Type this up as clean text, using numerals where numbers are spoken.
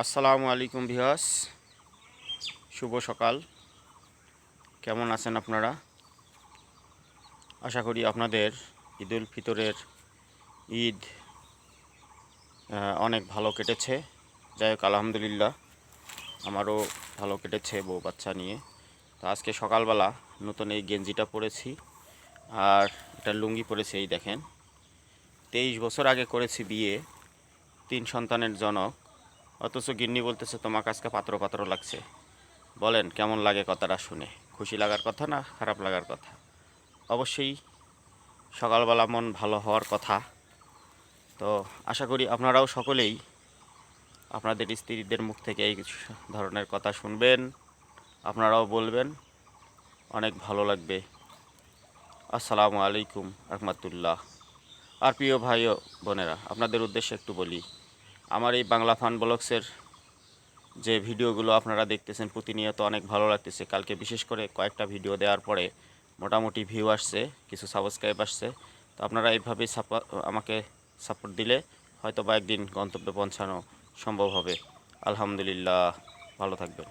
আসসালামু আলাইকুম ভিউয়ার্স, শুভ সকাল। কেমন আছেন আপনারা? আশা করি আপনাদের ঈদুল ফিতরের ঈদ অনেক ভালো কেটেছে। যাই হোক, আলহামদুলিল্লাহ আমারও ভালো কেটেছে বউ বাচ্চা নিয়ে। তো আজকে সকালবেলা নতুন এই গেঞ্জিটা পরেছি আর এটা লুঙ্গি পরেছি। এই দেখেন, 23 বছর আগে করেছি বিয়ে, 3 সন্তানের জনক, অথচ গিন্নি বলতেছে তোমাকে আজকে পাত্র পাত্র লাগছে। বলেন কেমন লাগে কথাটা শুনে? খুশি লাগার কথা না খারাপ লাগার কথা? অবশ্যই সকালবেলা মন ভালো হওয়ার কথা। তো আশা করি আপনারাও সকলেই আপনাদের স্ত্রীদের মুখ থেকে এই ধরনের কথা শুনবেন, আপনারাও বলবেন, অনেক ভালো লাগবে। আসসালামু আলাইকুম রহমতুল্লাহ। আর প্রিয় ভাই ও বোনেরা, আপনাদের উদ্দেশ্যে একটু বলি, আমার এই বাংলা ফান ব্লগসের যে ভিডিওগুলো আপনারা দেখতেছেন প্রতিনিয়ত অনেক ভালো লাগতেছে। কালকে বিশেষ করে কয়েকটা ভিডিও দেওয়ার পরে মোটামুটি ভিউ আসছে, কিছু সাবস্ক্রাইব আসছে। তো আপনারা এইভাবেই আমাকে সাপোর্ট দিলে হয়তো বা একদিন গন্তব্যে পৌঁছানো সম্ভব হবে। আলহামদুলিল্লাহ, ভালো থাকবেন।